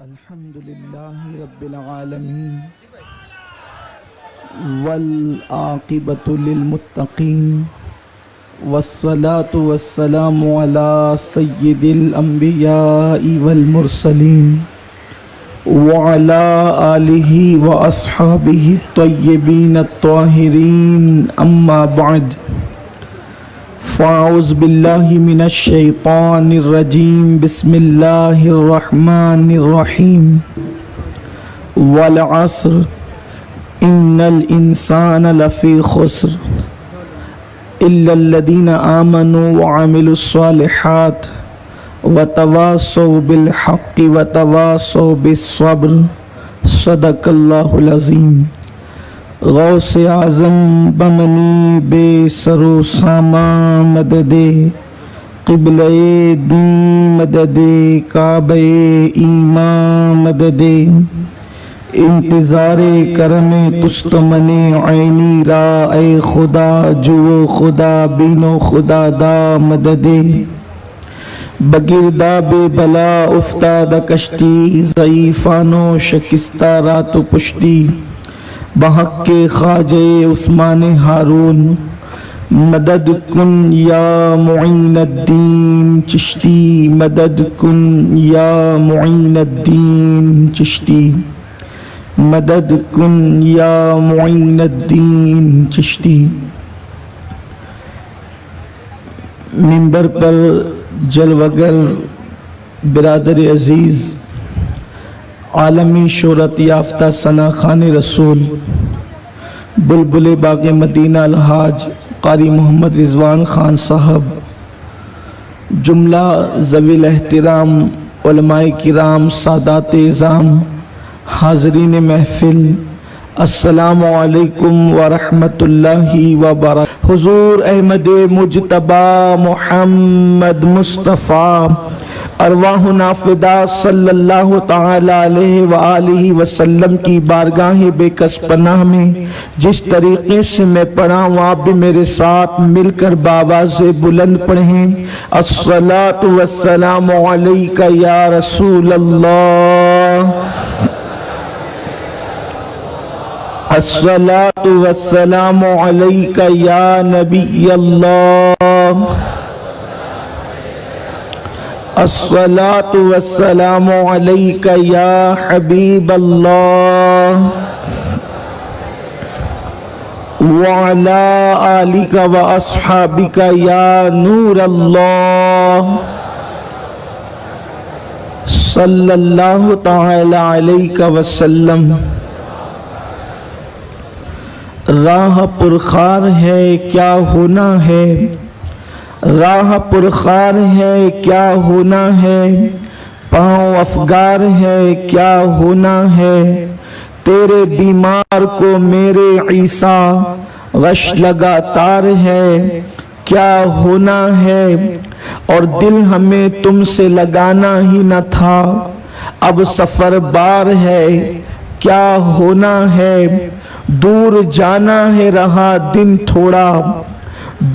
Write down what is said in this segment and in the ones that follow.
الحمد لله رب العالمين والعاقبة للمتقين والصلاة والسلام على سيد الأنبياء والمرسلين وعلى آله وأصحابه الطيبين الطاهرين أما بعد فأعوذ بالله من الشيطان الرجيم بسم الله الرحمن الرحيم والعصر إن الإنسان لفي خسر إلا الذين آمنوا وعملوا الصالحات وتواصوا بالحق وتواصوا بالصبر صدق الله العظيم غوث اعظم بمنی بے سرو ساما مدد قبلہ دین مدد کعبہ ایمان مدد انتظار کرم تست من عینی را اے خدا جو خدا بینو خدا دا مدد بگردہ بے بلا افتاد کشتی ضعیفانو شکستہ رات و پشتی بحق کے خواجہ عثمان ہارون مدد کن یا معین الدین چشتی مدد کن یا معین الدین چشتی مدد کن یا معین الدین چشتی۔ منبر پر جلوگر برادر عزیز عالمی شہرت یافتہ ثنا خوان رسول بلبل باغ مدینہ الحاج قاری محمد رضوان خان صاحب، جملہ ذوی الاحترام علماء کرام سادات اعظام حاضرین محفل، السلام علیکم ورحمۃ اللہ وبرکاتہ۔ حضور احمد مجتبی محمد مصطفیٰ ارواحنا فدا صلی اللہ تعالی علیہ وآلہ وسلم کی بارگاہ بے کس پناہ میں جس طریقے سے میں پڑھا ہوں آپ بھی میرے ساتھ مل کر بآواز بلند پڑھیں۔ الصلاۃ والسلام علیک یا رسول اللہ، الصلاۃ والسلام علیک یا نبی اللہ، الصلاۃ والسلام علیک یا حبیب اللہ، وعلی آلک واصحابک یا نور اللہ، صلی اللہ تعالی علیہ وسلم۔ راہ پرخار ہے کیا ہونا ہے، راہ پرخار ہے کیا ہونا ہے، پاؤں افگار ہے کیا ہونا ہے، تیرے بیمار کو میرے عیسیٰ غش لگاتار ہے کیا ہونا ہے، اور دل ہمیں تم سے لگانا ہی نہ تھا اب سفر بار ہے کیا ہونا ہے، دور جانا ہے رہا دن تھوڑا،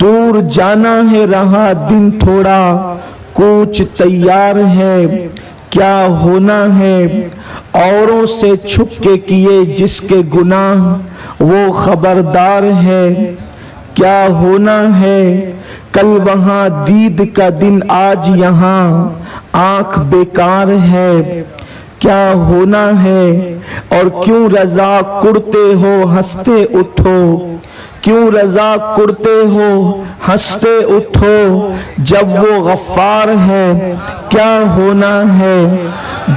دور جانا ہے رہا دن تھوڑا، کوچ تیار ہے کیا ہونا ہے، اوروں سے چھپ کے کیے جس کے گناہ وہ خبردار ہے کیا ہونا ہے، کل وہاں دید کا دن آج یہاں آنکھ بیکار ہے کیا ہونا ہے، اور کیوں رضا کرتے ہو ہنستے اٹھو، کیوں رضا کرتے ہو ہنستے اٹھو، جب وہ غفار ہے کیا ہونا ہے،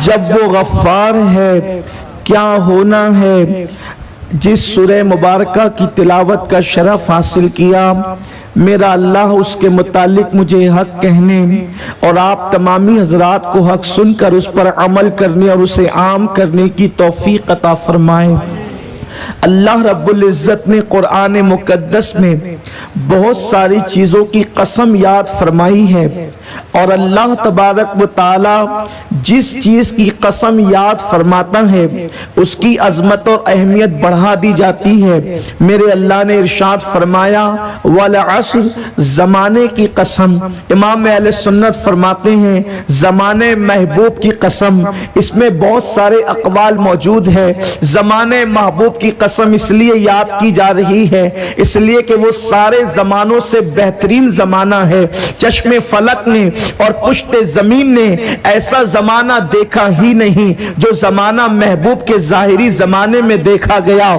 جب وہ غفار ہے کیا ہونا ہے۔ جس سورہ مبارکہ کی تلاوت کا شرف حاصل کیا، میرا اللہ اس کے متعلق مجھے حق کہنے اور آپ تمامی حضرات کو حق سن کر اس پر عمل کرنے اور اسے عام کرنے کی توفیق عطا فرمائے۔ اللہ رب العزت نے قرآن مقدس میں بہت ساری چیزوں کی قسم یاد فرمائی ہے، اور اللہ تبارک و تعالی جس چیز کی قسم یاد فرماتا ہے اس کی عظمت اور اہمیت بڑھا دی جاتی ہے۔ میرے اللہ نے ارشاد فرمایا والعصر، زمانے کی قسم۔ امام اہل سنت فرماتے ہیں زمانے محبوب کی قسم۔ اس میں بہت سارے اقوال موجود ہے۔ زمانے محبوب کی قسم اس لیے یاد کی جا رہی ہے اس لیے کہ وہ سارے زمانوں سے بہترین زمانہ ہے۔ چشم فلک نے اور پشت زمین نے ایسا زمانہ دیکھا ہی نہیں جو زمانہ محبوب کے ظاہری زمانے میں دیکھا گیا۔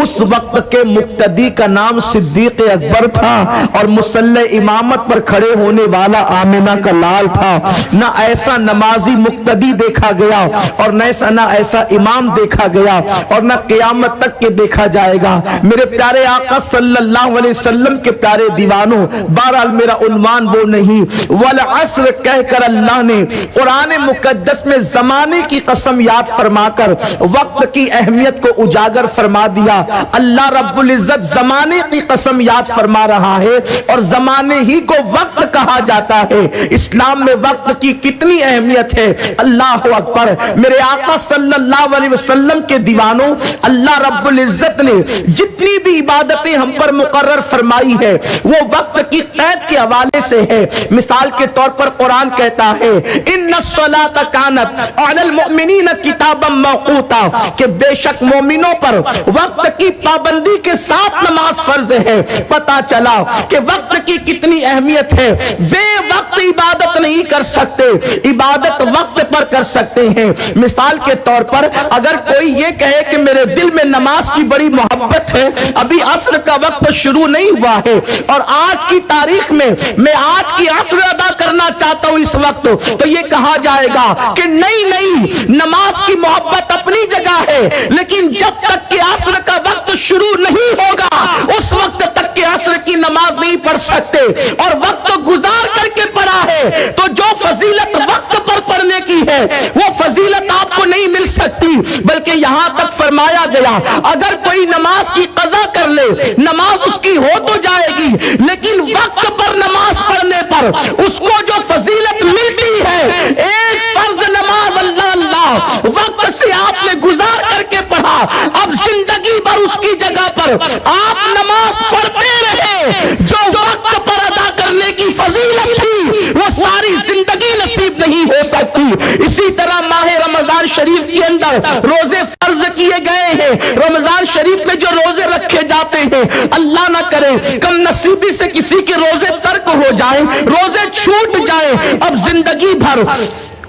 اس وقت کے مقتدی کا نام صدیق اکبر تھا اور مصلی امامت پر کھڑے ہونے والا آمنہ کا لال تھا۔ نہ ایسا نمازی مقتدی دیکھا گیا اور نہ ایسا امام دیکھا گیا اور نہ قیامت تک کے دیکھا جائے گا۔ میرے پیارے آقا صلی اللہ علیہ وسلم کے پیارے دیوانوں، بہرحال میرا عنوان وہ نہیں، والعصر کہہ کر اللہ نے قرآن مقدس میں زمانے کی قسم یاد فرما کر وقت کی اہمیت کو اجاگر فرما دیا۔ اللہ رب العزت زمانے کی قسم یاد فرما رہا ہے اور زمانے ہی کو وقت کہا جاتا ہے۔ اسلام میں وقت کی کتنی اہمیت ہے، اللہ اکبر۔ میرے آقا صلی اللہ علیہ وسلم کے دیوانوں، اللہ رب العزت نے جتنی بھی عبادتیں ہم پر مقرر فرمائی ہے وہ وقت کی قید کے حوالے سے ہے۔ مثال کے طور پر قرآن کہتا ہے ان الصلاۃ کانت علی المؤمنین کتابا موقوتا، کہ بے شک مومنوں پر وقت کی پابندی کے ساتھ نماز فرض ہے۔ پتا چلا کہ وقت کی کتنی اہمیت ہے۔ بے وقت عبادت نہیں کر سکتے، عبادت وقت پر کر سکتے ہیں۔ مثال کے طور پر اگر کوئی یہ کہے کہ میرے دل میں نماز کی بڑی محبت ہے، ابھی عصر کا وقت شروع نہیں ہوا ہے اور آج کی تاریخ میں میں آج کی عصر ادا کرنا چاہتا ہوں اس وقت، تو یہ کہا جائے گا کہ نہیں، نماز کی محبت اپنی جگہ ہے لیکن جب تک کہ عصر کا وقت شروع نہیں ہوگا اس وقت تک کہ عصر کی نماز نہیں پڑھ سکتے، اور وقت گزار کر کے پڑھا ہے تو جو فضیلت وقت پر پڑھنے کی ہے وہ فضیلت آپ کو نہیں مل سکتی۔ بلکہ یہاں تک فرمایا گیا اگر کوئی نماز کی قضا کر لے نماز اس کی ہو تو جائے گی لیکن وقت پر نماز پڑھنے پر اس کو جو فضیلت ملتی ہے، ایک فرض نماز اللہ وقت سے آپ نے گزار کر کے پڑھا، اب زندگی بھر اس کی جگہ پر آپ نماز پڑھتے رہے، جو وقت پر ادا کرنے کی فضیلت تھی وہ ساری زندگی نصیب نہیں ہو سکتی۔ اسی طرح ماہ رمضان شریف کے اندر روزے فرض کیے گئے ہیں۔ رمضان شریف میں جو روزے رکھے جاتے ہیں، اللہ نہ کرے کم نصیبی سے کسی کے روزے ترک ہو جائیں، روزے چھوٹ جائیں، اب زندگی بھر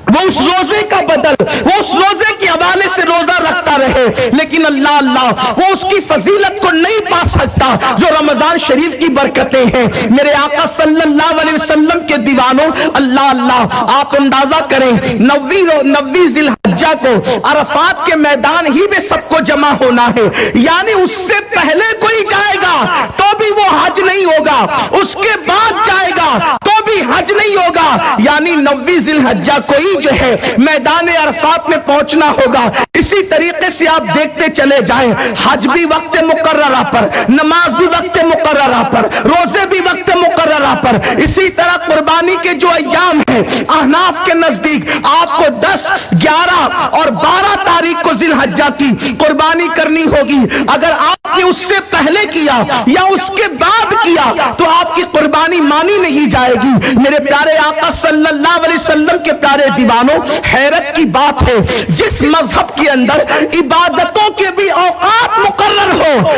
وہ اس روزے کا بدل، وہ اس روزے کے حوالے سے روزہ رکھتا رہے لیکن اللہ وہ اس کی فضیلت کو نہیں پا سکتا جو رمضان شریف کی برکتیں ہیں۔ میرے آقا صلی اللہ علیہ وسلم کے دیوانوں، اللہ آپ اندازہ کریں 9 ذی الحجہ کو عرفات کے میدان ہی میں سب کو جمع ہونا ہے، یعنی اس سے پہلے کوئی جائے گا تو بھی وہ حج نہیں ہوگا، اس کے بعد جائے گا تو بھی حج نہیں ہوگا، یعنی 9 ذی الحجہ کوئی جو ہے میدان عرفات میں پہنچنا ہوگا۔ اسی طریقے سے آپ دیکھتے چلے جائیں، حج بھی وقت مقررہ پر، نماز بھی وقت مقررہ پر، روزے بھی وقت مقررہ پر۔ اسی طرح قربانی کے جو ایام ہیں احناف کے نزدیک آپ کو 10، 11 اور 12 تاریخ کو ذی الحجہ کی قربانی کرنی ہوگی۔ اگر آپ نے اس سے پہلے کیا یا اس کے بعد کیا تو آپ کی قربانی مانی نہیں جائے گی۔ میرے پیارے آقا صلی اللہ علیہ وسلم کے پیارے دیوانوں، حیرت کی بات ہے جس مذہب کے اندر عبادتوں کے بھی اوقات مقرر ہو،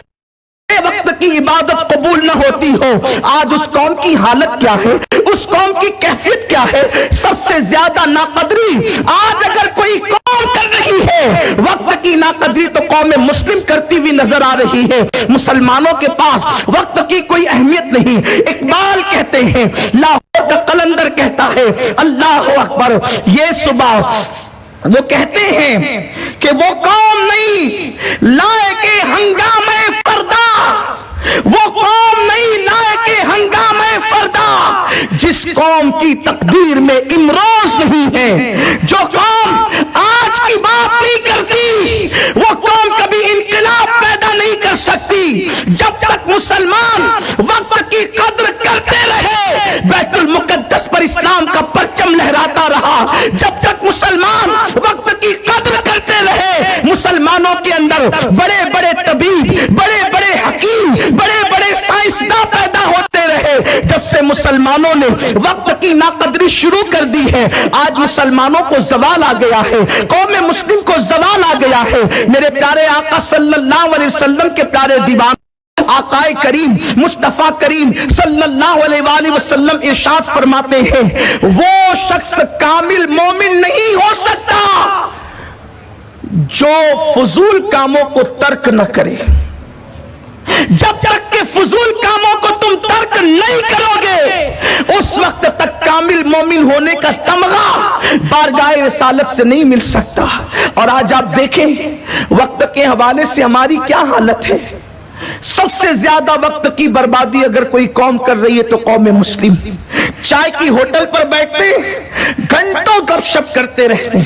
وقت کی عبادت قبول نہ ہوتی ہو، آج اس قوم کی حالت کیا ہے، اس قوم کی کیفیت کیا ہے؟ سب سے زیادہ ناقدری آج اگر کوئی قوم کر رہی ہے وقت کی ناقدری تو قوم مسلم کرتی ہوئی نظر آ رہی ہے۔ مسلمانوں کے پاس وقت کی کوئی اہمیت نہیں۔ اقبال کہتے ہیں، لاہور کا قلندر کہتا ہے، اللہ اکبر، یہ صبح وہ کہتے ہیں کہ وہ قوم نہیں لائے کے ہنگامے فردا، وہ قوم نہیں لائے کے ہنگامے فردا، جس قوم کی تقدیر میں امروز نہیں ہے، جو قوم آج کی بات نہیں کرتی وہ قوم کبھی انقلاب پیدا نہیں کر سکتی۔ جب تک مسلمان وقت کی قدر کرتے رہے بیت المقدس پر اسلام کا مسلمانوں کے اندر بڑے بڑے طبیب، بڑے بڑے حکیم، بڑے بڑے سائنسداں پیدا ہوتے رہے، جب سے مسلمانوں نے وقت کی ناقدری شروع کر دی ہے، آج مسلمانوں کو زوال آ گیا ہے، قوم مسلم کو زوال آ گیا ہے۔ میرے پیارے آقا صلی اللہ علیہ وسلم کے پیارے دیوان آقا کریم مصطفیٰ کریم صلی اللہ علیہ وآلہ وسلم ارشاد فرماتے ہیں، وہ شخص کامل مومن نہیں ہو سکتا جو فضول کاموں کو ترک نہ کرے۔ جب تک کہ فضول کاموں کو تم ترک نہیں کرو گے، اس وقت تک کامل مومن ہونے کا تمغہ بارگاہ رسالت سے نہیں مل سکتا۔ اور آج آپ دیکھیں وقت کے حوالے سے ہماری کیا حالت ہے۔ سب سے زیادہ وقت کی بربادی اگر کوئی قوم کر رہی ہے تو قوم مسلم۔ چائے کی ہوٹل پر بیٹھتے گھنٹوں گپ شپ کرتے رہتے،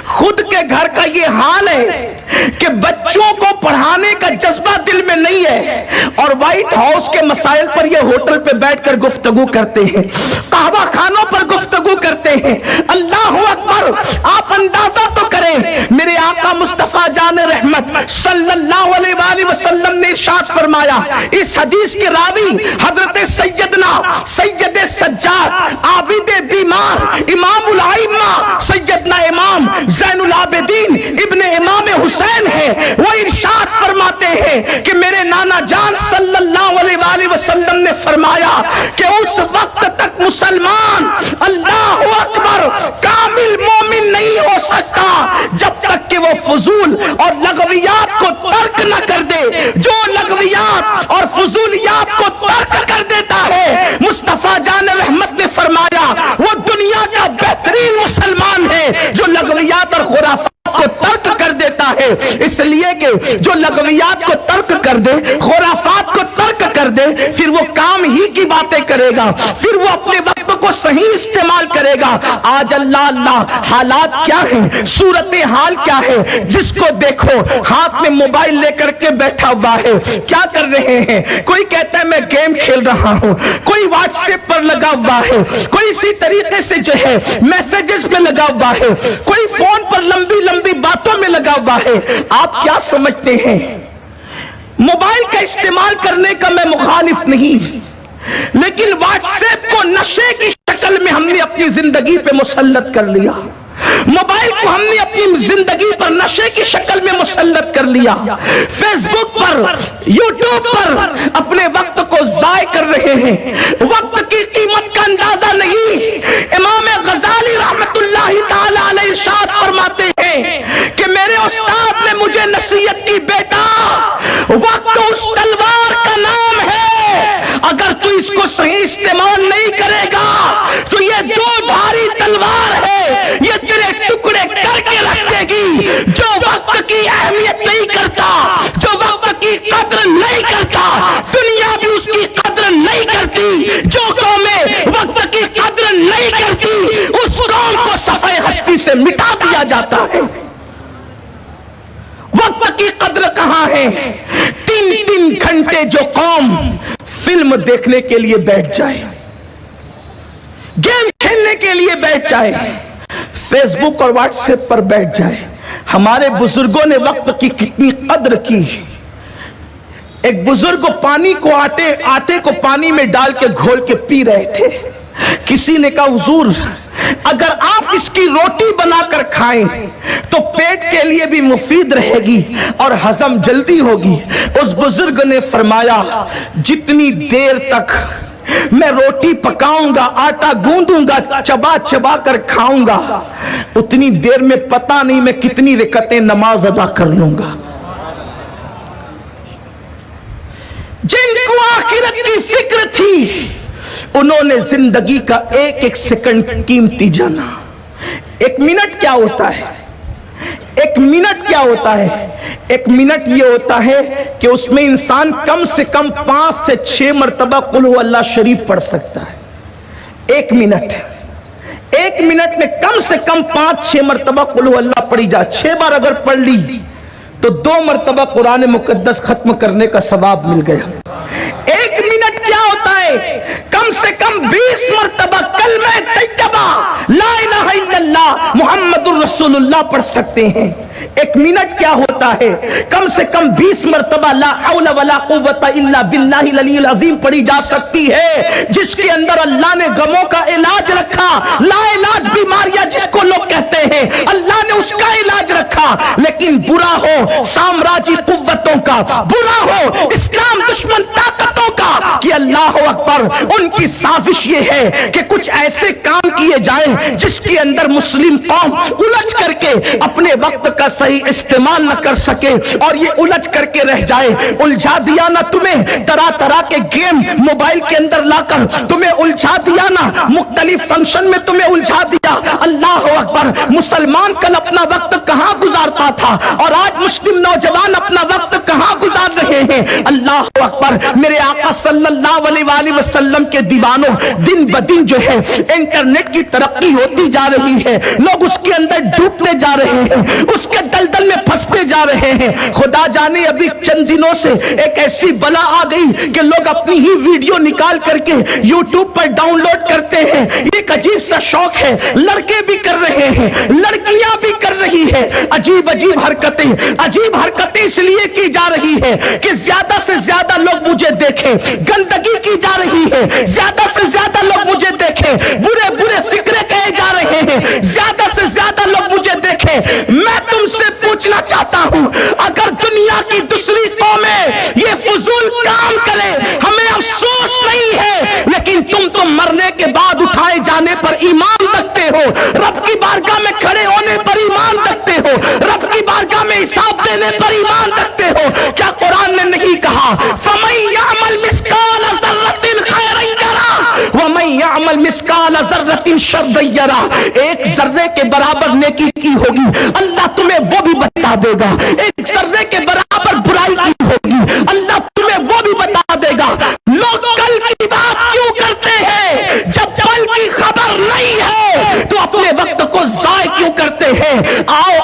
خود کے گھر کا یہ حال ہے کہ بچوں کو پڑھانے کا جذبہ دل میں نہیں ہے، اور وائٹ ہاؤس کے مسائل پر یہ ہوٹل پہ بیٹھ کر گفتگو کرتے ہیں، قہوہ خانوں پر گفتگو کرتے ہیں۔ اللہ اکبر! آپ اندازہ تو کریں، میرے آقا مصطفیٰ جان رحمت صلی اللہ علیہ وآلہ وسلم نے ارشاد فرمایا، اس حدیث کے راوی حضرت سیدنا سید سجاد عابد بیمار امام الائمہ سیدنا امام زین العابدین ابن امام حسین ہے، وہ ارشاد فرماتے ہیں کہ میرے نانا جان صلی اللہ علیہ وآلہ وسلم نے فرمایا کہ اس وقت تک مسلمان اللہ اکبر کامل مومن نہیں ہو سکتا جب تک کہ وہ فضول اور لغویات کو ترک نہ کر دے۔ جو لغویات اور فضولیات کو ترک کر دیتا ہے، مصطفیٰ جان رحمت نے فرمایا وہ دنیا کا بہترین مسلمان ہے جو لغویات اور خرافات کو ترک کر دیتا ہے۔ اس لیے کہ جو لغویات کو ترک کر دے، خرافات کو ترک کر دے، پھر وہ کام ہی کی باتیں کرے گا، پھر وہ اپنے وقت کو صحیح استعمال کرے گا۔ آج اللہ اللہ حالات کیا ہیں، صورتحال کیا ہے، جس کو دیکھو ہاتھ میں موبائل لے کر کے بیٹھا ہوا ہے، کیا کر رہے ہیں؟ کوئی کہتا ہے میں گیم کھیل رہا ہوں، کوئی واٹس ایپ پر لگا ہوا ہے، کوئی اسی طریقے سے جو ہے میسیجز میں لگا ہوا ہے، کوئی فون پر لمبی لمبی باتوں میں لگا ہوا ہے۔ آپ کیا سمجھتے ہیں؟ موبائل کا استعمال کرنے کا میں مخالف نہیں، لیکن واٹس ایپ کو نشے کی شکل میں ہم نے اپنی زندگی پہ مسلط کر لیا، موبائل کو ہم نے اپنی زندگی پر نشے کی شکل میں مسلط کر لیا، فیس بک پر یوٹیوب پر اپنے وقت کو ضائع کر رہے ہیں، وقت کی قیمت کا اندازہ نہیں۔ امام غزالی رحمت اللہ تعالی علیہ ارشاد فرماتے ہیں کہ میرے استاد نے مجھے نصیحت کی، بیٹا وقت اس تلوار کا نام ہے، اگر تو اس کو صحیح استعمال نہیں کرے گا تو یہ دو دھاری تلوار ہے، یہ تیرے ٹکڑے کر کے رکھ دے گی۔ جو وقت کی اہمیت نہیں کرتا، جو وقت کی قدر نہیں کرتا، دنیا بھی اس کی قدر نہیں کرتی۔ جو قومیں وقت کی قدر نہیں کرتی، اس قوم کو صفحہ ہستی سے مٹا دیا جاتا ہے۔ وقت کی قدر کہاں ہے؟ 3 گھنٹے جو قوم فلم دیکھنے کے لیے بیٹھ جائے، گیم کھیلنے کے لیے بیٹھ جائے، فیس بک اور واٹس ایپ پر بیٹھ جائے۔ ہمارے بزرگوں نے وقت کی کتنی قدر کی۔ ایک بزرگ آٹے کو پانی میں ڈال کے گھول کے پی رہے تھے۔ کسی نے کہا حضور اگر آپ اس کی روٹی بنا کر کھائیں تو پیٹ کے لیے بھی مفید رہے گی اور ہضم جلدی ہوگی۔ اس بزرگ نے فرمایا جتنی دیر تک میں روٹی پکاؤں گا، آٹا گوندوں گا، چبا چبا کر کھاؤں گا، اتنی دیر میں پتہ نہیں میں کتنی رکعتیں نماز ادا کر لوں گا۔ جن کو آخرت کی فکر تھی انہوں نے زندگی کا ایک ایک سیکنڈ قیمتی جانا۔ 1 منٹ کیا ہوتا ہے؟ 1 منٹ کیا ہوتا ہے؟ 1 منٹ یہ ہوتا ہے کہ اس میں انسان کم سے کم 5 سے 6 مرتبہ قل ہو اللہ شریف پڑھ سکتا ہے۔ 1 منٹ 1 منٹ میں کم سے کم 5-6 مرتبہ قل ہو اللہ پڑھی جا۔ 6 بار اگر پڑھ لی تو 2 مرتبہ قرآن مقدس ختم کرنے کا ثواب مل گیا۔ 1 منٹ کیا ہوتا ہے؟ کم سے کم 20 مرتبہ کلمہ طیبہ لا الہ الا اللہ محمد الرسول اللہ پڑھ سکتے ہیں۔ 1 منٹ کیا ہوتا ہے، کم سے کم 20 مرتبہ لا حول ولا قوت الا باللہ العلی العظیم پڑھی جا سکتی ہے، جس کے اندر اللہ نے غموں کا علاج رکھا۔ لا علاج بیماریاں جس کو لوگ کہتے ہیں، اللہ نے اس کا علاج رکھا۔ لیکن برا ہو سامراجی قوتوں کا، برا ہو اسلام دشمن طاقتوں کا، کہ اللہ اکبر ان کی سازش یہ ہے کہ کچھ ایسے کام کیے جائیں جس کے اندر مسلم قوم الجھ کر کے اپنے وقت کا صحیح استعمال نہ کر سکے، اور یہ الجھ کر کے رہ جائے۔ الجھا دیا نا تمہیں طرح طرح کے گیم موبائل کے اندر لا کر، تمہیں الجھا دیا نا مختلف فنکشن میں تمہیں الجھا دیا۔ اللہ اکبر، مسلمان کل اپنا وقت کہاں گزارتا تھا، اور آج مسلم نوجوان اپنا وقت کہاں گزار رہے ہیں۔ اللہ اکبر، میرے آقا صلی اللہ علیہ وآلہ وسلم کے دیوانوں، دن بدن جو ہے انٹرنیٹ کی ترقی ہوتی جا رہی ہے، لوگ اس کے اندر ڈوبتے جا رہے ہیں، اس کے دلدل میں پھنستے جا رہے ہیں۔ خدا جانے ابھی چند دنوں سے ایک ایسی بلا آ گئی کہ لوگ اپنی ہی ویڈیو نکال کر کے یوٹیوب پر ڈاؤن لوڈ کرتے ہیں۔ ایک عجیب سا شوق ہے، لڑکے بھی کر رہے ہیں، لڑکیاں بھی کر رہی ہیں۔ عجیب عجیب حرکتیں اس لیے کی جا رہی ہے کہ زیادہ سے زیادہ لوگ مجھے دیکھیں۔ گندگی کی جا رہی ہے، زیادہ سے زیادہ لوگ مجھے دیکھیں۔ برے برے فکرے کہے جا رہے ہیں، زیادہ سے زیادہ لوگ مجھے دیکھیں۔ میں تم سے پوچھنا چاہتا ہوں، اگر دنیا کی دوسری قومیں یہ فضول کام کرے ہمیں افسوس نہیں ہے، لیکن تم تو مرنے کے بعد اٹھائے جانے پر ایمان رکھتے ہو، رب کی بارگاہ میں کھڑے ہونے پر ایمان رکھتے ہو، رب کی بارگاہ میں حساب دینے پر ایمان رکھتے ہو۔ کیا قرآن نے نہیں کہا فَمَن يَعْمَلْ مِثْقَالَ ذَرَّةٍ خَيْرًا يَرَهُ وَمَن يَعْمَلْ مِثْقَالَ ذَرَّةٍ شَرًّا يَرَهُ۔ ایک ذرے کے برابر نیکی کی ہوگی، اللہ تمہیں وہ بھی بتا دے گا۔ ایک ذرے کے برابر برائی کی ہوگی، اللہ تمہیں وہ بھی بتا دے گا۔ لوگ کل کی بات کیوں کرتے ہیں جب کل کی خبر نہیں ہے، تو اپنے وقت کو ضائع کیوں کرتے ہیں؟ آؤ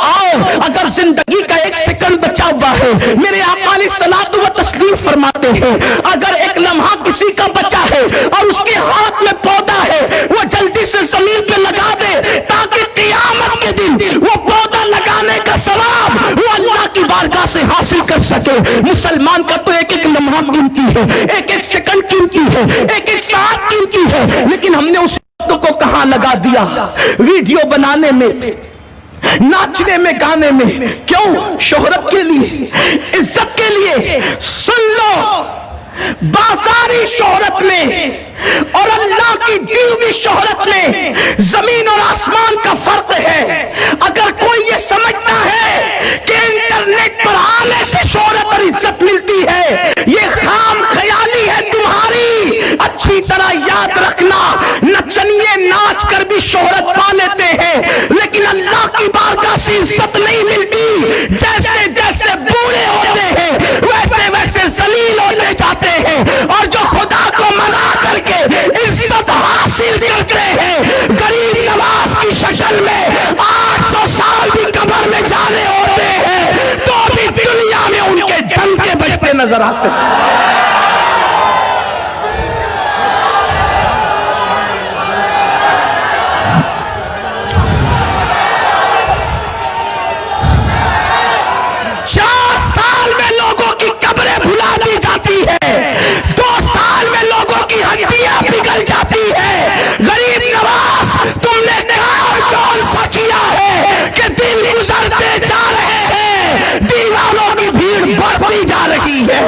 اگر زندگی کا 1 سیکنڈ بچا ہوا ہے، میرے آقا علیہ الصلوۃ والتسلیم فرماتے ہیں اگر ایک لمحہ کسی کا بچا ہے اور اس کے ہاتھ میں پودا ہے، وہ جلدی سے زمین پہ لگا دے تاکہ قیامت کے دن وہ پودا لگانے کا ثواب وہ اللہ کی بارگاہ سے حاصل کر سکے۔ مسلمان کا تو ایک لمحہ قیمتی ہے، ایک سیکنڈ قیمتی ہے، ایک ساعت قیمتی ہے، لیکن ہم نے اس وقت کو کہاں لگا دیا؟ ویڈیو بنانے میں، ناچنے میں، گانے میں۔ کیوں؟ شہرت کے لیے، عزت کے لیے۔ سن لو، بازاری شہرت میں اور اللہ کی دی ہوئی شہرت میں زمین اور آسمان کا فرق ہے۔ اگر کوئی یہ سمجھتا ہے کہ انٹرنیٹ پر آنے سے شہرت اور عزت ملتی ہے، یہ خام خیالی ہے تمہاری۔ اچھی طرح یاد رکھنا، نچنیے ناچ کر بھی شہرت پا لیتے ہیں، لیکن اللہ کی بارگاہ سے عزت نہیں ملتی۔ جیسے جیسے بوڑھے ہوتے ہیں ویسے ویسے ذلیل ہوتے جاتے ہیں، اور جو خدا کو منا کر کے عزت حاصل کرتے ہیں، غریب نواز کی شکل میں 800 سال بھی قبر میں جانے ہوتے ہیں، تو بھی دنیا میں ان کے ڈنکے بجتے نظر آتے ہیں۔ پگھل جاتی ہے۔ غریب نواز، تم نے کام کون سا کیا ہے کہ دن گزرتے جا رہے ہیں، دیوانوں کی بھیڑ بڑھتی جا رہی ہے،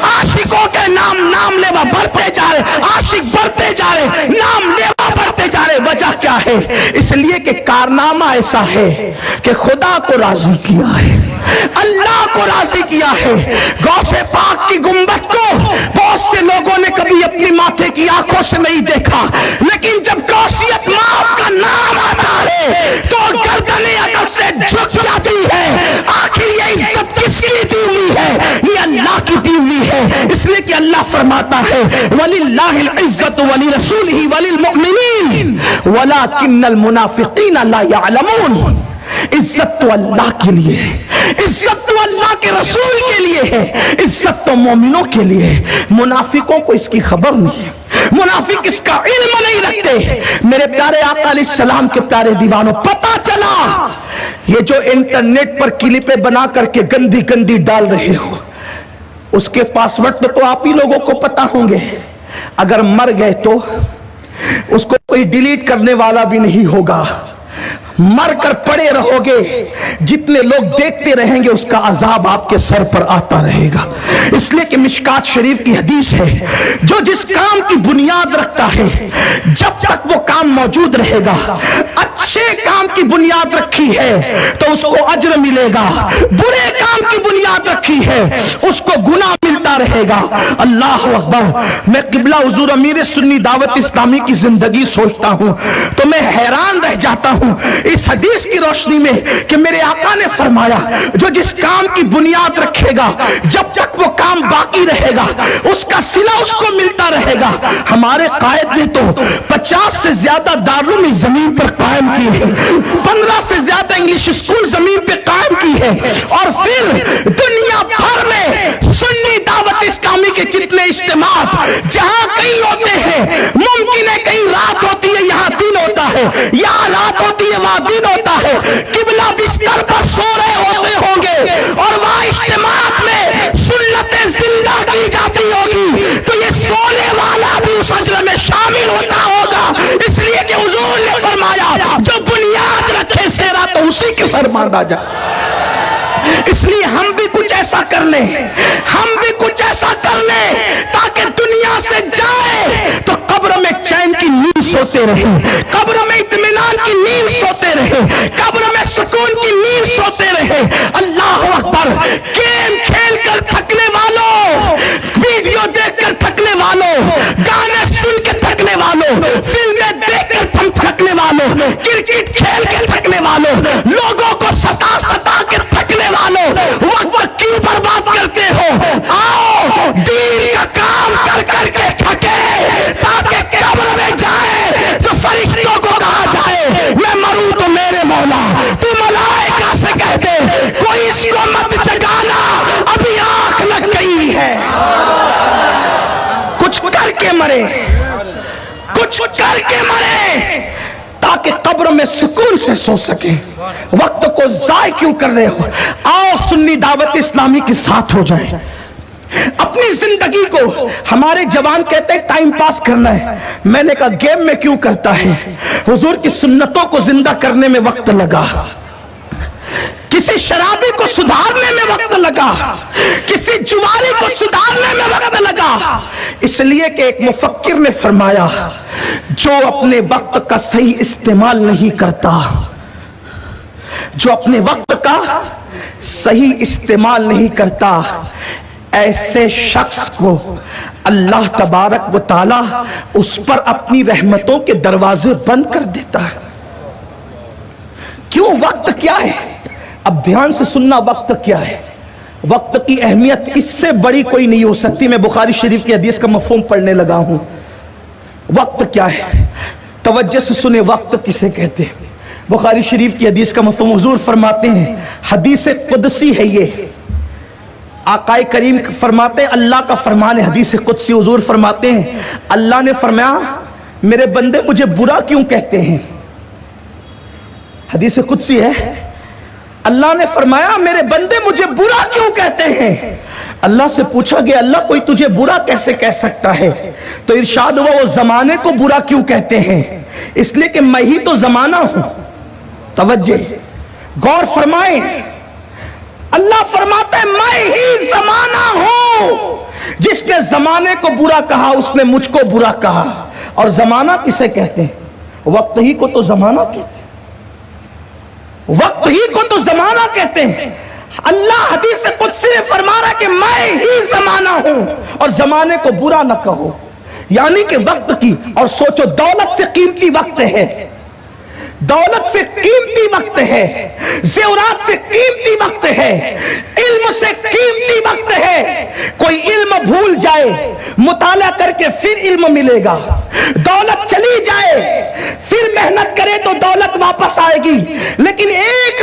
عاشقوں کے نام لیوا بڑھتے جا رہے، عاشق بڑھتے جا رہے، نام لیوا بڑھتے جا رہے۔ وجہ کیا ہے؟ اس لیے کہ کارنامہ ایسا ہے کہ خدا کو راضی کیا ہے، اللہ کو راضی کیا ہے۔ غوث پاک کی گنبد کو بہت سے لوگوں نے کبھی اپنی ماتھے کی آنکھوں سے نہیں دیکھا، لیکن جب غوثیت ماں کا نام آتا ہے تو گردنیں ادب سے جھک جاتی ہے۔ آخر یہ عزت کس کی دی ہوئی ہے؟ یہ اللہ کی دی ہوئی ہے۔ اس لیے کہ اللہ فرماتا ہے وَلِلَّهِ الْعِزَّةُ وَلِرَسُولِهِ وَلِلْمُؤْمِنِينَ وَلَكِنَّ الْمُنَافِقِينَ لَا يَعْلَمُونَ۔ عزت تو اللہ کے لیے ہے، عزت تو اللہ کے رسول کے لیے ہے، عزت تو مومنوں کے لیے ہے۔ منافقوں کو اس کی خبر نہیں ہے، منافق اس کا علم نہیں رکھتے۔ میرے پیارے آقا علیہ السلام کے پیارے دیوانوں، پتہ چلا یہ جو انٹرنیٹ پر کلپیں بنا کر کے گندی گندی ڈال رہے ہو، اس کے پاسورڈ تو آپ ہی لوگوں کو پتہ ہوں گے، اگر مر گئے تو اس کو کوئی ڈیلیٹ کرنے والا بھی نہیں ہوگا، مر کر پڑے رہو گے، جتنے لوگ دیکھتے رہیں گے اس کا عذاب آپ کے سر پر آتا رہے گا۔ اس لیے کہ مشکات شریف کی حدیث ہے، جو جس کام کی بنیاد رکھتا ہے جب تک وہ کام موجود رہے گا، اچھے کام کی بنیاد رکھی ہے تو اس کو اجر ملے گا، برے کام کی بنیاد رکھی ہے اس کو گناہ ملتا رہے گا۔ اللہ اکبر۔ میں قبلہ حضور امیر سنی دعوت اسلامی کی زندگی سوچتا ہوں تو میں حیران رہ جاتا ہوں اس حدیث کی روشنی میں کہ میرے آقا نے فرمایا جو جس کام کی بنیاد رکھے گا جب تک وہ کام باقی رہے گا اس کا صلہ اس کو ملتا رہے گا۔ ہمارے قائد نے تو 50 سے زیادہ دارالعلوم زمین پر قائم کی ہے، 15 سے زیادہ انگلش اسکول زمین پہ قائم کی ہے، اور پھر دنیا بھر میں سنی دعوت اسلامی کے جتنے اجتماعات جہاں کہیں ہوتے ہیں، ممکن ہے کہیں رات ہوتی ہے یہاں دن ہوتا ہے، یا رات ہوتی ہے وہاں دن ہوتا ہے، قبلہ بستر پر سو رہے ہوتے ہوں گے اور وہاں اجتماعات میں سنت زندہ کی جاتی ہوگی تو یہ سونے والا بھی اس اجر میں شامل ہوتا ہوگا۔ اس لیے کہ حضور نے فرمایا جو بنیاد رکھے سیرا تو اسی کے سر باندھا جائے۔ اس لیے ہم بھی کچھ ایسا کر لیں، ہم بھی کچھ ایسا کر لیں تاکہ دنیا سے جائے تو قبر میں چین کی نیند سوتے رہیں، قبر میں اطمینان کی نیند سوتے رہیں، قبر میں سکون کی نیند سوتے رہیں۔ اللہ اکبر۔ گیم کھیل کر تھکنے والوں، ویڈیو دیکھ کر تھکنے والوں، گانے سن کے تھکنے والوں، فلمیں دیکھ کر تھکنے والوں، کرکٹ کھیل کے تھکنے والوں، لوگوں کو ستا ستا کے تھکنے والوں، وقت کیوں برباد کرتے ہو؟ آؤ دین کا کام کر کر کے تھکے تاکہ قبر میں جائے تو فرشتوں کو کہا جائے میں مروں تو میرے مولا تو ملائکہ سے کہہ دے کوئی اس کو مت جگانا ابھی آنکھ لگ گئی ہے۔ کچھ کر کے مرے، کچھ کر کے مرے تاکہ قبر میں سکون سے سو سکیں۔ وقت کو ضائع کیوں کر رہے ہو؟ آؤ سنی دعوت اسلامی کے ساتھ ہو جائیں۔ اپنی زندگی کو، ہمارے جوان کہتے ہیں ٹائم پاس کرنا ہے، میں نے کہا گیم میں کیوں کرتا ہے؟ حضور کی سنتوں کو زندہ کرنے میں وقت لگا، کسی شرابی کو سدھارنے میں وقت لگا، کسی جواری کو سدھارنے میں وقت لگا، اس لیے کہ ایک مفکر نے فرمایا جو اپنے وقت کا صحیح استعمال نہیں کرتا، جو اپنے وقت کا صحیح استعمال نہیں کرتا، ایسے شخص کو اللہ تبارک و تعالی اس پر اپنی رحمتوں کے دروازے بند کر دیتا ہے۔ کیوں؟ وقت کیا ہے؟ اب دھیان سے سننا، وقت کیا ہے؟ وقت کی اہمیت اس سے بڑی کوئی نہیں ہو سکتی۔ میں بخاری شریف کی حدیث کا مفہوم پڑھنے لگا ہوں۔ وقت کیا ہے؟ توجہ سے سنیں، وقت کسے کہتے ہیں؟ بخاری شریف کی حدیث کا مفہوم حضور فرماتے ہیں، حدیث قدسی ہے یہ، آقا کریم فرماتے ہیں اللہ کا فرمان ہے، حدیث قدسی حضور فرماتے ہیں اللہ نے فرمایا میرے بندے مجھے برا کیوں کہتے ہیں؟ حدیث قدسی ہے، اللہ نے فرمایا میرے بندے مجھے برا کیوں کہتے ہیں؟ اللہ سے پوچھا گیا اللہ کوئی تجھے برا کیسے کہہ سکتا ہے؟ تو ارشاد ہوا وہ زمانے کو برا کیوں کہتے ہیں؟ اس لیے کہ میں ہی تو زمانہ ہوں۔ توجہ غور فرمائیں، اللہ فرماتا ہے میں ہی زمانہ ہوں۔ جس نے زمانے کو برا کہا اس نے مجھ کو برا کہا۔ اور زمانہ کسے کہتے ہیں؟ وقت ہی کو تو زمانہ کہتے ہیں، وقت ہی کو تو زمانہ کہتے ہیں۔ اللہ حدیث قدسی میں فرما رہا ہے کہ میں ہی زمانہ ہوں اور زمانے کو برا نہ کہو، یعنی کہ وقت کی، اور سوچو دولت سے قیمتی وقت ہے، دولت سے قیمتی وقت ہے، زیورات سے قیمتی وقت ہے، علم سے قیمتی وقت ہے۔ کوئی علم بھول جائے مطالعہ کر کے پھر علم ملے گا، دولت چلی جائے پھر محنت کرے تو دولت واپس آئے گی، لیکن ایک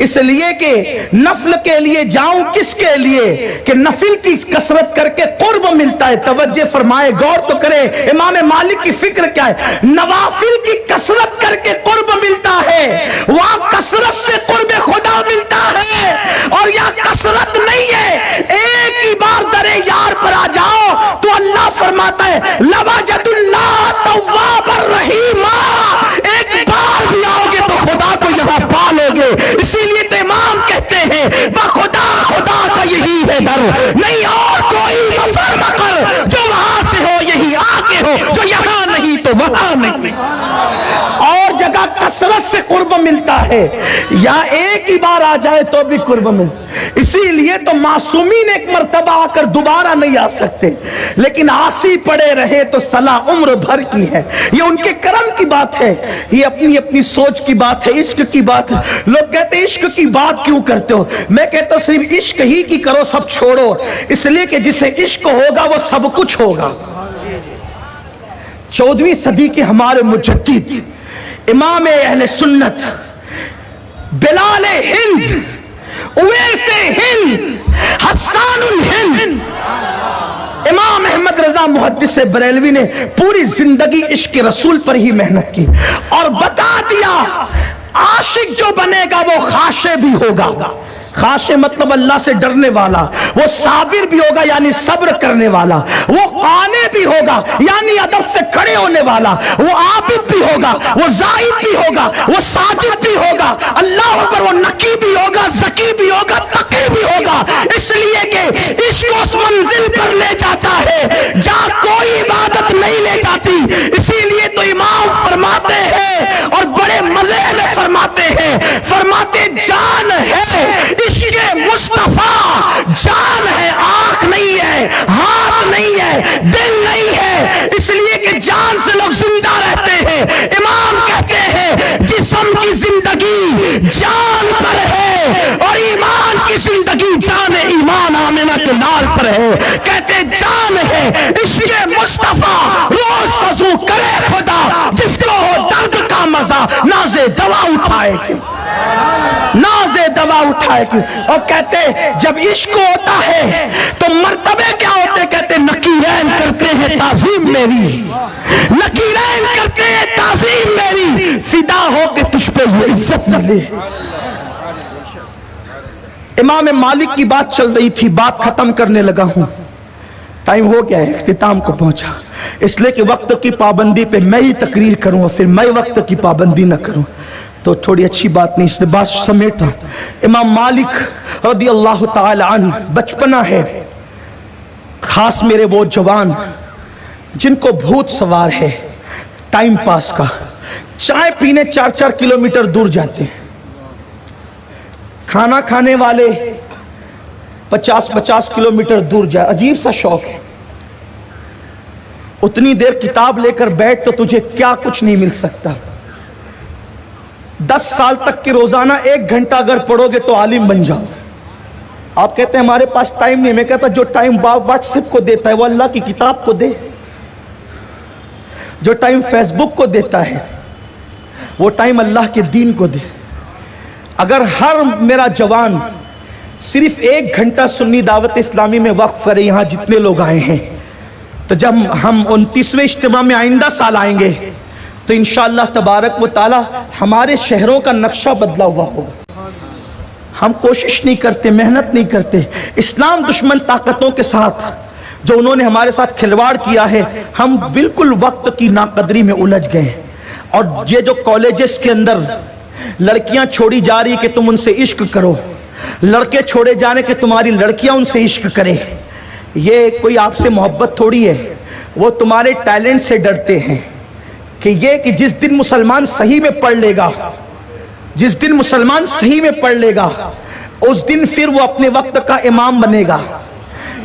اس لیے کہ نفل کے لیے جاؤں کس کے لیے کہ نفل کی کثرت کر کے قرب ملتا ہے. توجہ فرمائے, غور تو کرے امام مالک کی فکر کیا ہے. نوافل کی کثرت کر کے قرب ملتا ہے, وہاں کثرت سے قرب خدا ملتا ہے. اور یہاں کثرت نہیں ہے, ایک ہی بار در یار پر آ جاؤ تو اللہ فرماتا ہے لوجد اللہ تواب الرحیم. ایک بار بھی آؤ گے تو خدا کو یہاں پالو گے. اسی لیے تو امام کہتے ہیں بخدا خدا کا یہی ہے در, نہیں اور کوئی مفر مکر, جو وہاں سے ہو یہی آگے ہو, جو یہاں نہیں تو وہاں نہیں. اور جگہ کثرت سے قرب ملتا ہے, یا ایک ہی بار آ جائے تو بھی قرب ملتا. اسی لیے تو معصومین ایک مرتبہ آ کر دوبارہ نہیں آ سکتے, لیکن آسی پڑے رہے تو صلاح عمر بھر کی ہے. یہ ان کے کرم کی بات ہے, یہ اپنی اپنی سوچ کی بات ہے, عشق کی بات ہے. لوگ کہتے ہیں عشق کی بات کیوں کرتے ہو, میں کہتا ہوں صرف عشق ہی کی کرو, سب چھوڑو. اس لیے کہ جسے عشق ہوگا وہ سب کچھ ہوگا. 14ویں صدی کے ہمارے مجدد امام اہل سنت بلال ہند, اویس ہند, حسان الہند, امام احمد رضا محدث بریلوی نے پوری زندگی عشق رسول پر ہی محنت کی اور بتا دیا عاشق جو بنے گا وہ خاشع بھی ہوگا. خاشع مطلب اللہ سے ڈرنے والا, وہ صابر بھی ہوگا یعنی صبر کرنے والا, وہ قانع بھی ہوگا یعنی ادب سے کھڑے ہونے والا, وہ عابد بھی ہوگا, وہ زاہد بھی ہوگا, وہ ساجد بھی ہوگا, اللہ پر وہ نقی بھی ہوگا, زکی بھی ہوگا, تقی بھی ہوگا. اس لیے کہ عشق اس منزل پر لے جاتا ہے جہاں کوئی عبادت نہیں لے جاتی. اسی لیے تو امام فرماتے ہیں اور بڑے مزے میں فرماتے ہیں, فرماتے جان ہے عشق مصطفیٰ, جان ہے آنکھ نہیں ہے, ہاتھ نہیں ہے, دل نہیں ہے. اس لیے کہ جان سے لوگ زندہ رہتے ہیں. امام کہتے ہیں جسم کی زندگی جان پر ہے اور ایمان کی زندگی جان ایمان آمنہ کے لال پر ہے. کہتے جان ہے عشق مصطفیٰ, روز وضو کرے خدا, جس کو ہو درد کا مزہ ناز دوا اٹھائے کہ ناز دوا اٹھائے کہ. اور کہتے جب عشق ہوتا ہے تو مرتبے کیا ہوتے, کہتے نکیرین کرتے ہیں تعظیم میری, نکیرین کرتے ہیں تعظیم میری, فدا ہو کہ تجھ پہ یہ عزت ملے. امام مالک کی بات چل رہی تھی, بات ختم کرنے لگا ہوں, ٹائم ہو گیا ہے, اختتام کو پہنچا. اس لیے کہ وقت کی پابندی پہ میں ہی تقریر کروں اور پھر میں وقت کی پابندی نہ کروں تو تھوڑی اچھی بات نہیں, اس نے بات سمیٹا. امام مالک رضی اللہ تعالی عنہ بچپنا ہے, خاص میرے وہ جوان جن کو بھوت سوار ہے ٹائم پاس کا, چائے پینے 4-4 کلومیٹر دور جاتے ہیں, کھانا کھانے والے 50-50 کلومیٹر دور جائے, عجیب سا شوق ہے. اتنی دیر کتاب لے کر بیٹھ تو تجھے کیا کچھ نہیں مل سکتا. 10 سال تک کے روزانہ 1 گھنٹہ اگر پڑھو گے تو عالم بن جاؤ. آپ کہتے ہیں ہمارے پاس ٹائم نہیں, میں کہتا جو ٹائم واٹس ایپ کو دیتا ہے وہ اللہ کی کتاب کو دے, جو ٹائم فیس بک کو دیتا ہے وہ ٹائم اللہ کے دین کو دے. اگر ہر میرا جوان صرف 1 گھنٹہ سنی دعوت اسلامی میں وقف کرے, یہاں جتنے لوگ آئے ہیں, تو جب ہم 29ویں اجتماع میں آئندہ سال آئیں گے تو انشاءاللہ تبارک و تعالی ہمارے شہروں کا نقشہ بدلا ہوا ہوگا. ہم کوشش نہیں کرتے, محنت نہیں کرتے. اسلام دشمن طاقتوں کے ساتھ جو انہوں نے ہمارے ساتھ کھلواڑ کیا ہے, ہم بالکل وقت کی ناقدری میں الجھ گئے. اور یہ جو کالجز کے اندر لڑکیاں چھوڑی جا رہی کہ تم ان سے عشق کرو, لڑکے چھوڑے جانے کہ تمہاری لڑکیاں ان سے عشق کرے, یہ کوئی آپ سے محبت تھوڑی ہے. وہ تمہارے ٹیلنٹ سے ڈرتے ہیں کہ یہ کہ جس دن مسلمان صحیح میں پڑھ لے گا, جس دن مسلمان صحیح میں پڑھ لے گا اس دن پھر وہ اپنے وقت کا امام بنے گا.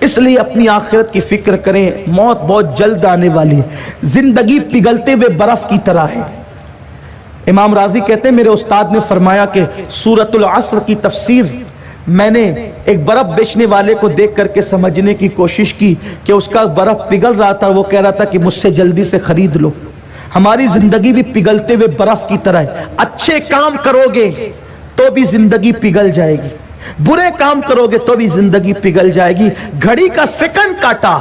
اس لیے اپنی آخرت کی فکر کریں، موت بہت جلد آنے والی ہے، زندگی پگھلتے ہوئے برف کی طرح ہے۔ امام راضی کہتے ہیں میرے استاد نے فرمایا کہ سورۃ العصر کی تفسیر میں نے ایک برف بیچنے والے کو دیکھ کر کے سمجھنے کی کوشش کی کہ اس کا برف پگھل رہا تھا، وہ کہہ رہا تھا کہ مجھ سے جلدی سے خرید لو۔ ہماری زندگی بھی پگھلتے ہوئے برف کی طرح ہے، اچھے کام کرو گے تو بھی زندگی پگھل جائے گی، برے کام کرو گے تو بھی زندگی پگھل جائے گی۔ گھڑی کا سیکنڈ کاٹا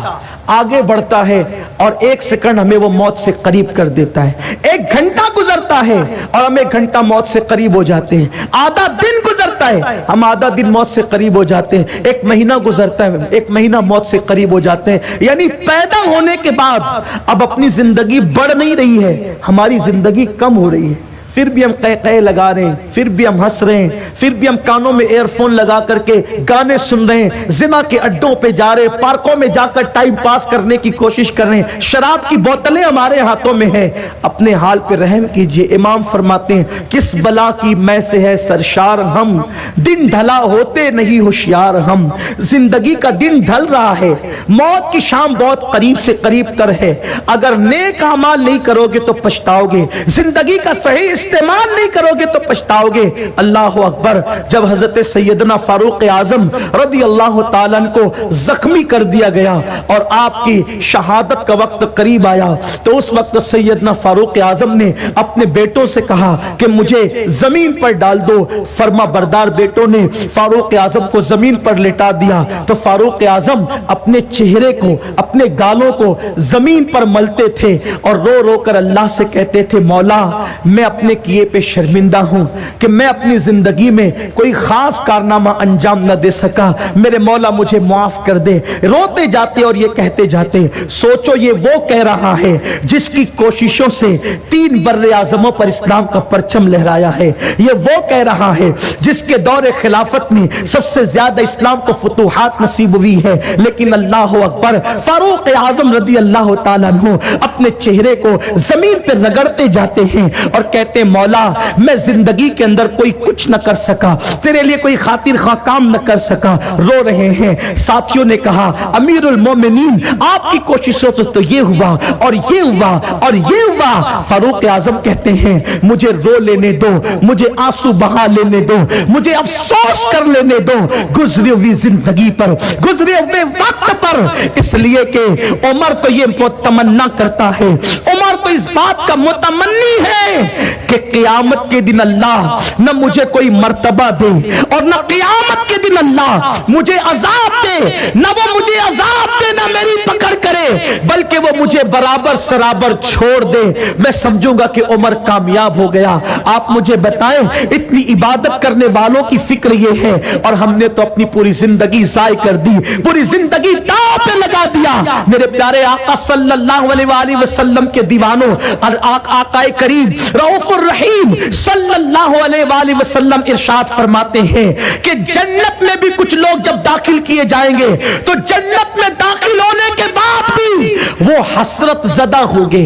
آگے بڑھتا ہے اور ایک سیکنڈ ہمیں وہ موت سے قریب کر دیتا ہے، ایک گھنٹہ گزرتا ہے اور ہم ایک گھنٹہ موت سے قریب ہو جاتے ہیں، آدھا دن گزرتا ہے ہم آدھا دن موت سے قریب ہو جاتے ہیں، ایک مہینہ گزرتا ہے ایک مہینہ موت سے قریب ہو جاتے ہیں۔ یعنی پیدا ہونے کے بعد اب اپنی زندگی بڑھ نہیں رہی ہے، ہماری زندگی کم ہو رہی ہے، پھر بھی ہم قہقہے لگا رہے ہیں، پھر بھی ہم ہنس رہے ہیں، پھر بھی ہم کانوں میں ایئر فون لگا کر کے گانے سن رہے ہیں، زنا کے اڈوں پہ جا رہے ہیں، پارکوں میں جا کر ٹائم پاس کرنے کی کوشش کر رہے ہیں، شراب کی بوتلیں ہمارے ہاتھوں میں ہیں۔ اپنے حال پہ رحم کیجئے۔ امام فرماتے ہیں کس بلا کی میں سے ہے سرشار ہم، دن ڈھلا ہوتے نہیں ہوشیار ہم۔ زندگی کا دن ڈھل رہا ہے، موت کی شام بہت قریب سے قریب تر ہے، اگر نیک اعمال نہیں کرو گے تو پچھتاؤ گے، زندگی کا صحیح استعمال نہیں کرو گے تو پچھتاؤ گے۔ اللہ اکبر۔ جب حضرت سیدنا فاروق اعظم رضی اللہ تعالیٰ عنہ کو زخمی کر دیا گیا اور آپ کی شہادت کا وقت قریب آیا تو اس وقت سیدنا فاروق اعظم نے اپنے بیٹوں سے کہا کہ مجھے زمین پر ڈال دو۔ فرما بردار بیٹوں نے فاروق اعظم کو زمین پر لٹا دیا تو فاروق اعظم اپنے چہرے کو اپنے گالوں کو زمین پر ملتے تھے اور رو رو کر اللہ سے کہتے تھے مولا میں اپنے کیے پہ شرمندہ ہوں کہ میں اپنی زندگی میں کوئی خاص کارنامہ انجام نہ دے سکا، میرے مولا مجھے معاف کر دے۔ روتے جاتے اور یہ کہتے جاتے سوچو یہ وہ کہہ رہا ہے جس کی کوششوں سے 3 بر اعظموں پر اسلام کا پرچم لہرایا ہے، یہ وہ کہہ رہا ہے جس کے دور خلافت میں سب سے زیادہ اسلام کو فتوحات نصیب ہوئی ہے، لیکن اللہ اکبر فاروق اعظم رضی اللہ تعالیٰ عنہ اپنے چہرے کو زمین پہ رگڑتے جاتے ہیں اور کہتے ہیں مولا میں زندگی کے اندر کوئی کچھ نہ کر سکا، تیرے لیے کوئی خاطر خواہ کام نہ کر سکا، رو رہے ہیں۔ ساتھیوں نے کہا امیر المومنین آپ کی کوششوں سے تو یہ ہوا اور یہ ہوا اور یہ ہوا۔ فاروق اعظم کہتے ہیں مجھے رو لینے دو، مجھے آنسو بہا لینے دو، مجھے افسوس کر لینے دو گزری ہوئی زندگی پر، گزرے ہوئے وقت پر، اس لیے کہ عمر تو یہ تمنا کرتا ہے، عمر تو اس بات کا متمنی ہے کہ قیامت کے دن اللہ نہ مجھے کوئی مرتبہ دے اور نہ قیامت کے دن اللہ مجھے عذاب دے، نہ وہ مجھے عذاب دے نہ میری پکڑ کرے، بلکہ وہ مجھے برابر سرابر چھوڑ دے، میں سمجھوں گا کہ عمر کامیاب ہو گیا۔ آپ مجھے بتائیں اتنی عبادت کرنے والوں کی فکر یہ ہے اور ہم نے تو اپنی پوری زندگی ضائع کر دی، پوری زندگی داؤ پہ لگا دیا۔ میرے پیارے آقا صلی اللہ علیہ وآلہ وسلم کے دیوانوں اور آقا کریم رؤوف الرحیم صلی اللہ علیہ وآلہ وسلم ارشاد فرماتے ہیں کہ جنت میں بھی کچھ لوگ جب داخل کیے جائیں گے تو جنت میں داخل ہونے کے بعد بھی وہ حسرت زدہ ہوں گے،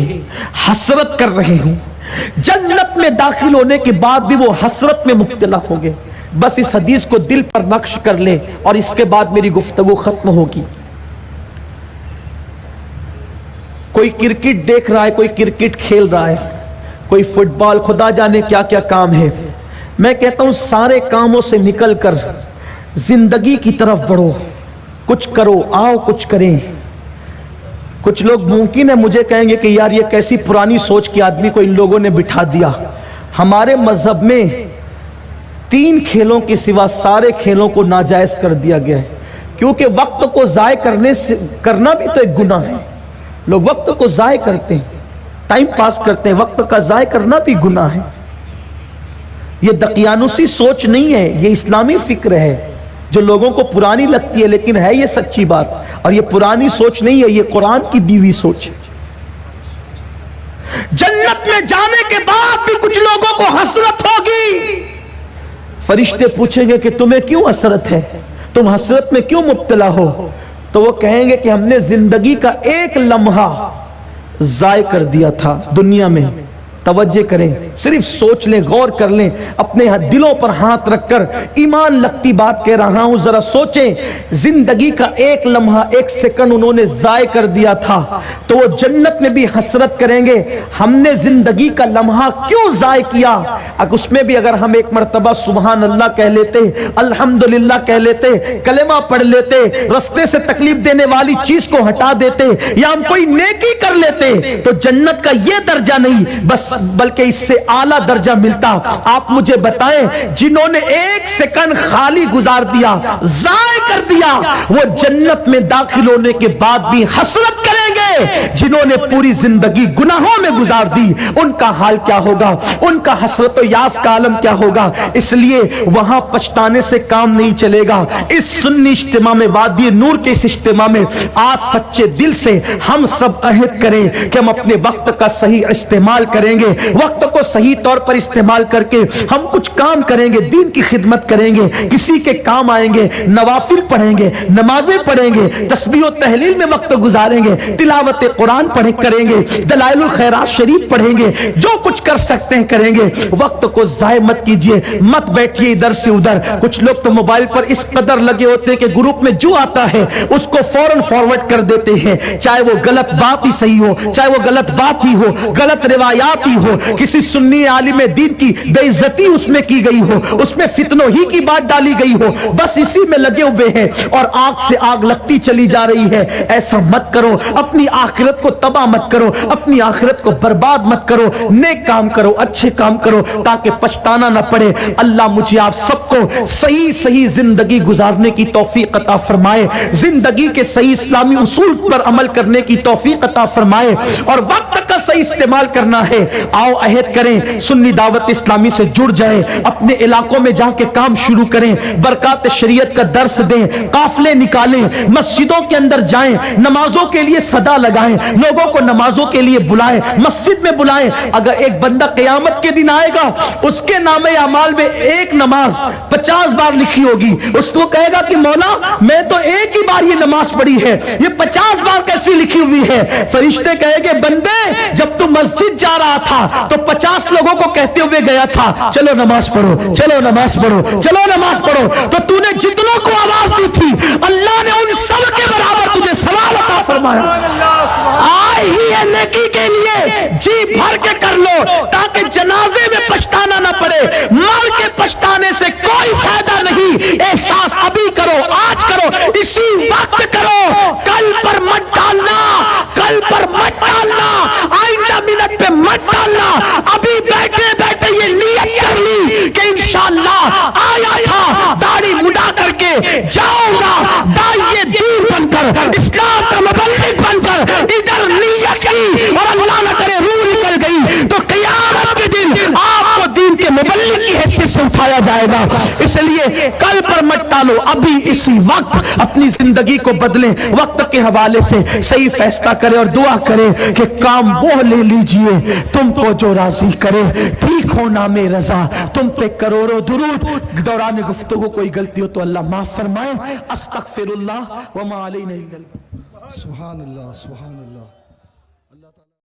حسرت کر رہے ہوں، جنت میں داخل ہونے کے بعد بھی وہ حسرت میں مبتلا ہوں گے۔ بس اس حدیث کو دل پر نقش کر لیں اور اس کے بعد میری گفتگو ختم ہوگی۔ کوئی کرکٹ دیکھ رہا ہے، کوئی کرکٹ کھیل رہا ہے، کوئی فٹ بال، خدا جانے کیا کیا کام ہے۔ میں کہتا ہوں سارے کاموں سے نکل کر زندگی کی طرف بڑھو، کچھ کرو، آؤ کچھ کریں۔ کچھ لوگ ممکن ہے مجھے کہیں گے کہ یار یہ کیسی پرانی سوچ کے آدمی کو ان لوگوں نے بٹھا دیا۔ ہمارے مذہب میں 3 کھیلوں کے سوا سارے کھیلوں کو ناجائز کر دیا گیا ہے، کیونکہ وقت کو ضائع کرنا بھی تو ایک گناہ ہے۔ لوگ وقت کو ضائع کرتے ہیں، ٹائم پاس کرتے ہیں، وقت کا ضائع کرنا بھی گناہ ہے۔ یہ دقیانوسی سوچ نہیں ہے، یہ اسلامی فکر ہے جو لوگوں کو پرانی لگتی ہے، لیکن ہے یہ سچی بات، اور یہ پرانی سوچ نہیں ہے، یہ قرآن کی دی ہوئی سوچ ہے۔ جنت میں جانے کے بعد بھی کچھ لوگوں کو حسرت ہوگی۔ فرشتے پوچھیں گے کہ تمہیں کیوں حسرت ہے، تم حسرت میں کیوں مبتلا ہو؟ تو وہ کہیں گے کہ ہم نے زندگی کا ایک لمحہ ضائع کر دیا تھا دنیا میں، توجہ کریں, صرف سوچ لیں, غور کر لیں, اپنے دلوں پر ہاتھ رکھ کر ایمان لگتی بات کہہ رہا ہوں, ذرا سوچیں, زندگی کا ایک لمحہ, ایک سیکنڈ انہوں نے ضائع کر دیا تھا, تو وہ جنت میں بھی حسرت کریں گے ہم نے زندگی کا لمحہ کیوں ضائع کیا. اس میں بھی اگر ہم ایک مرتبہ سبحان اللہ کہہ لیتے, الحمدللہ کہہ لیتے, کلمہ پڑھ لیتے, رستے سے تکلیف دینے والی چیز کو ہٹا دیتے, یا ہم کوئی نیکی کر لیتے, تو جنت کا یہ درجہ نہیں بس بلکہ اس سے اعلیٰ درجہ ملتا. آپ مجھے بتائیں, جنہوں نے ایک سیکنڈ خالی گزار دیا, ضائع کر دیا, وہ جنت میں داخل ہونے کے بعد بھی حسرت کریں گے. جنہوں نے پوری زندگی گناہوں میں گزار دی, ان کا حال کیا ہوگا, ان کا حسرت و یاس کا عالم کیا ہوگا. اس لیے وہاں پچھتانے سے کام نہیں چلے گا. اس سنی اجتماع میں, وادی نور کے اس اجتماع میں آج سچے دل سے ہم سب عہد کریں کہ ہم اپنے وقت کا صحیح استعمال کریں گے, وقت کو صحیح طور پر استعمال کر کے ہم کچھ کام کریں گے, دین کی خدمت کریں گے, کسی کے کام آئیں گے, نوافل پڑھیں گے, نمازیں پڑھیں گے, تسبیح و تحلیل میں وقت گزاریں گے, تلاوت قرآن کریں گے, دلائل الخیرات شریف پڑھیں گے, جو کچھ کر سکتے ہیں کریں گے. وقت کو ضائع مت کیجئے, مت بیٹھیے ادھر سے ادھر. کچھ لوگ تو موبائل پر اس قدر لگے ہوتے ہیں کہ گروپ میں جو آتا ہے اس کو فوراً فارورڈ کر دیتے ہیں, چاہے وہ غلط بات ہی صحیح ہو, چاہے وہ غلط بات ہی ہو, غلط روایات ہی ہو, کسی سنی عالم دین کی بے عزتی اس میں کی گئی ہو, اس میں فتنوں ہی کی بات ڈالی گئی ہو, بس اسی میں لگے ہوئے ہیں اور آگ سے آگ لگتی چلی جا رہی ہے. ایسا مت کرو, اپنی آخرت کو تباہ مت کرو, اپنی آخرت کو برباد مت کرو. نیک کام کرو, اچھے کام کرو تاکہ پچھتانا نہ پڑے. اللہ مجھے آپ سب کو صحیح زندگی گزارنے کی توفیق عطا فرمائے, زندگی کے صحیح اسلامی اصول پر عمل کرنے کی توفیق عطا فرمائے, اور وقت کا صحیح استعمال کرنا ہے. آؤ عہد کریں, سنی دعوت اسلامی سے جڑ جائیں, اپنے علاقوں میں جا کے کام شروع کریں, برکات شریعت کا درس دیں, قافلے نکالیں, مسجدوں کے اندر جائیں, نمازوں کے لیے صدا لگائیں, لوگوں کو نمازوں کے لیے بلائیں, مسجد میں بلائیں. اگر ایک بندہ قیامت کے دن آئے گا, اس کے نامے اعمال میں ایک نماز 50 بار لکھی ہوگی, اس کو کہے گا کہ مولا میں تو ایک ہی بار یہ نماز پڑھی ہے, یہ 50 بار کیسی لکھی ہوئی ہے. فرشتے کہے گے بندے جب تو مسجد جا رہا تھا تو 50 لوگوں کو کہتے ہوئے گیا تھا چلو نماز پڑھو, چلو نماز پڑھو, چلو نماز پڑھو, تو تو نے جتنوں کو آواز دی تھی اللہ نے ان سب کے برابر تجھے ثواب عطا فرمایا. آئی ہی ہے نیکی کے لیے, جی بھر کے کر لو تاکہ جنازے میں پچھتانا نہ پڑے. مر کے پچھتانے سے کوئی فائدہ نہیں. احساس ابھی کرو, آج کرو, اسی وقت کرو, کل پر مت ڈالنا, کل پر مت ڈالنا, آئندہ منٹ پہ مت ڈالنا. ابھی بیٹھے بیٹھے یہ نیت کر لی کہ انشاءاللہ آیا تھا داڑھی مڈا کر کے جاؤں گا, داعیے دین بن کر, اسلام کا مبلغ بن کر, ادھر نیت کی اور اللہ نہ کرے روح نکل گئی تو قیامت کے دن آپ کو دین کے مبلغ کی حیثیت سے اٹھایا جائے گا. اس لیے کل پر مت ٹالو, ابھی اسی وقت اپنی زندگی کو بدلیں, وقت کے حوالے سے صحیح فیصلہ کریں اور دعا کریں کہ کام وہ لے لیجئے تم کو جو راضی کرے. ٹھیک ہو نام رضا, تم پہ کروڑوں درود. دوران گفتگو کوئی غلطی ہو تو اللہ معاف فرمائے. استغفر اللہ وما علینا الا البلاغ. سبحان اللہ, سبحان اللہ.